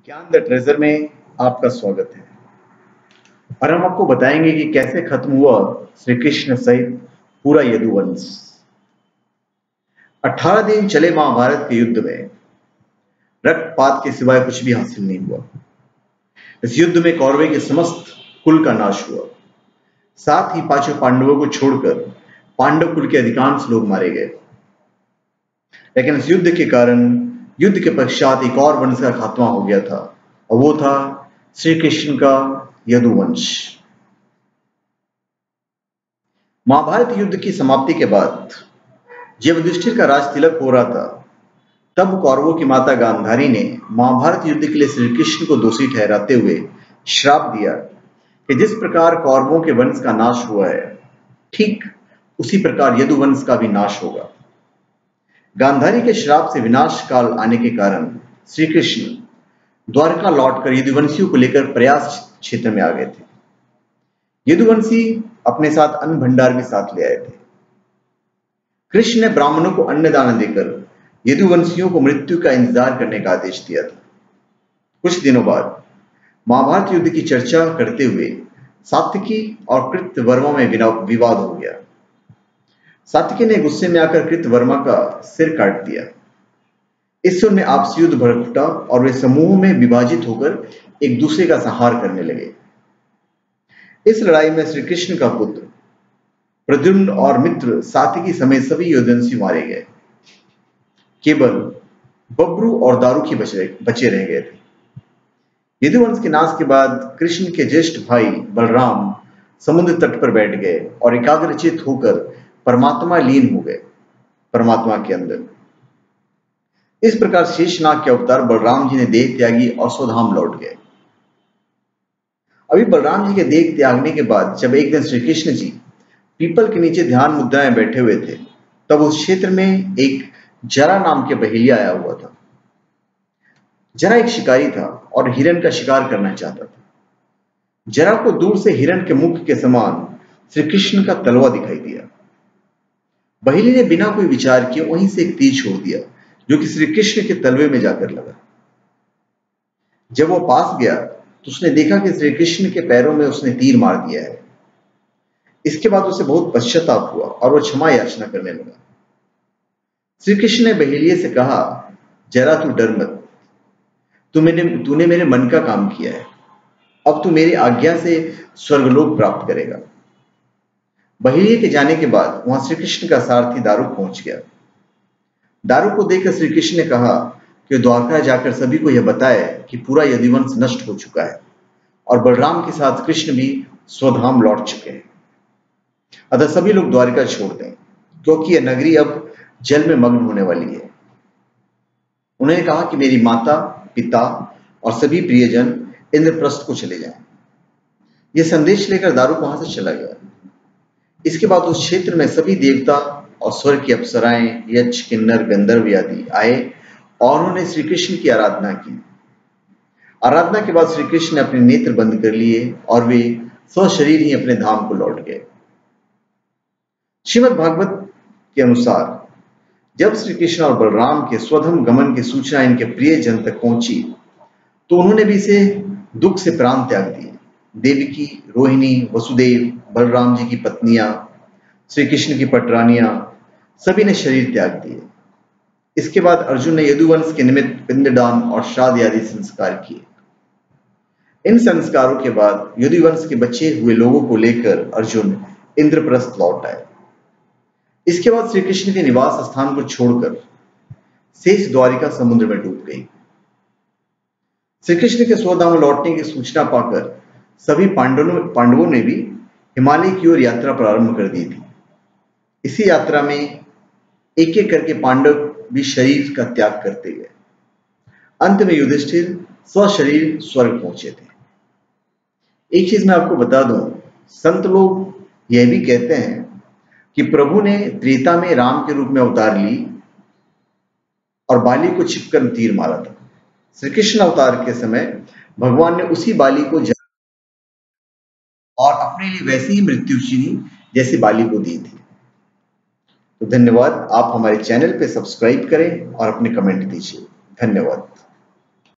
ज्ञान the treasure में आपका स्वागत है। और हम आपको बताएंगे कि कैसे खत्म हुआ श्री कृष्ण सहित पूरा यदुवंश। 18 दिन चले महाभारत के युद्ध में रक्तपात के सिवाय कुछ भी हासिल नहीं हुआ। इस युद्ध में कौरवों के समस्त कुल का नाश हुआ। साथ ही पांचों पांडवों को छोड़कर पांडव कुल के अधिकांश लोग मारे गए। लेकिन इस युद्ध के कारण युद्ध के पश्चात एक और वंश का खात्मा हो गया था, और वो था श्री कृष्ण का यदुवंश। महाभारत युद्ध की समाप्ति के बाद जब युधिष्ठिर का राज तिलक हो रहा था, तब कौरवों की माता गांधारी ने महाभारत युद्ध के लिए श्री कृष्ण को दोषी ठहराते हुए श्राप दिया कि जिस प्रकार कौरवों के वंश का नाश हुआ है, ठीक उसी प्रकार यदुवंश का भी नाश होगा। गांधारी के श्राप से विनाश काल आने के कारण श्री कृष्ण द्वारका लौटकर यदुवंशियों को लेकर प्रयास क्षेत्र में आ गए थे। यदुवंशी अपने साथ अन्न भंडार भी साथ ले आए थे। कृष्ण ने ब्राह्मणों को अन्न दान देकर यदुवंशियों को मृत्यु का इंतजार करने का आदेश दिया था। कुछ दिनों बाद महाभारत युद्ध की चर्चा करते हुए सात्विकी और कृतवर्मा में विवाद हो गया। सात्विकी ने गुस्से में आकर कृतवर्मा का सिर काट दिया। इससे उनमें आपसी युद्ध भड़क उठा और वे समूह में विभाजित होकर एक दूसरे का संहार करने लगे। इस लड़ाई में श्री कृष्ण का पुत्र प्रद्युम्न और मित्र सात्विकी समेत सभी यदुवंशी मारे गए। केवल बब्रू और दारुकी बचे रह गए थे। यदुवंश के नाश के बाद कृष्ण के ज्येष्ठ भाई बलराम समुद्र तट पर बैठ गए और एकाग्रचित होकर परमात्मा लीन हो गए, परमात्मा के अंदर। इस प्रकार शेषनाग के अवतार बलराम जी ने देह त्यागी और स्वधाम लौट गए। अभी बलराम जी के देह त्यागने के बाद जब एक दिन श्री कृष्ण जी पीपल के नीचे ध्यान मुद्रा में बैठे हुए थे, तब उस क्षेत्र में एक जरा नाम के बहेलिया आया हुआ था। जरा एक शिकारी था और हिरण का शिकार करना चाहता था। जरा को दूर से हिरण के मुख के समान श्री कृष्ण का तलवा दिखाई दिया। बहेली ने बिना कोई विचार किए वहीं से एक तीर छोड़ दिया, जो कि श्री कृष्ण के तलवे में जाकर लगा। जब वो पास गया तो उसने देखा कि श्री कृष्ण के पैरों में उसने तीर मार दिया है। इसके बाद उसे बहुत पश्चाताप हुआ और वो क्षमा याचना करने लगा। श्री कृष्ण ने बहेलिये से कहा, जरा तू डर मत, तूने मेरे मन का काम किया है। अब तू मेरी आज्ञा से स्वर्गलोक प्राप्त करेगा। बहेलिये के जाने के बाद वहां श्री कृष्ण का सारथी दारुक पहुंच गया। दारुक को देखकर श्री कृष्ण ने कहा कि द्वारका जाकर सभी को यह बताए कि पूरा यदुवंश नष्ट हो चुका है और बलराम के साथ कृष्ण भी स्वधाम लौट चुके हैं। अतः सभी लोग द्वारका छोड़ दें, क्योंकि यह नगरी अब जल में मग्न होने वाली है। उन्होंने कहा कि मेरी माता, पिता और सभी प्रियजन इंद्रप्रस्थ को चले जाएं। यह संदेश लेकर दारुक वहां से चला गया। इसके बाद उस क्षेत्र में सभी देवता और स्वर्ग की अप्सराएं, यक्ष, किन्नर, गंधर्व आदि आए और उन्होंने श्री कृष्ण की आराधना की। आराधना के बाद श्री कृष्ण ने अपने नेत्र बंद कर लिए और वे स्वशरीर ही अपने धाम को लौट गए। श्रीमद् भागवत के अनुसार जब श्री कृष्ण और बलराम के स्वधम गमन की सूचना इनके प्रिय जन तक पहुंची, तो उन्होंने भी इसे दुख से प्राण त्याग दिए। देवकी, रोहिणी, वसुदेव, बलराम जी की पत्नियां, श्री कृष्ण की पटरानियां, सभी ने शरीर त्याग दिए। इसके बाद अर्जुन ने यदुवंश के निमित्त पिंडदान और श्राद्ध आदि संस्कार किए। इन संस्कारों के बाद यदुवंश के बचे हुए लोगों को लेकर अर्जुन इंद्रप्रस्थ लौट आए। इसके बाद श्री कृष्ण के निवास स्थान को छोड़कर शेष द्वारिका समुद्र में डूब गई। श्री कृष्ण के स्वधाम लौटने की सूचना पाकर सभी पांडवों ने भी हिमालय की ओर यात्रा प्रारंभ कर दी थी। इसी यात्रा में एक एक करके पांडव भी शरीर का त्याग करते गए। अंत में युधिष्ठिर स्वशरीर स्वर्ग पहुंचे थे। एक चीज मैं आपको बता दूं, संत लोग यह भी कहते हैं कि प्रभु ने त्रेता में राम के रूप में अवतार ली और बाली को छिपकर तीर मारा था। श्री कृष्ण अवतार के समय भगवान ने उसी बाली को और अपने लिए वैसी ही मृत्यु चुनी जैसे बाली को दी थी। तो धन्यवाद। आप हमारे चैनल पे सब्सक्राइब करें और अपने कमेंट दीजिए। धन्यवाद।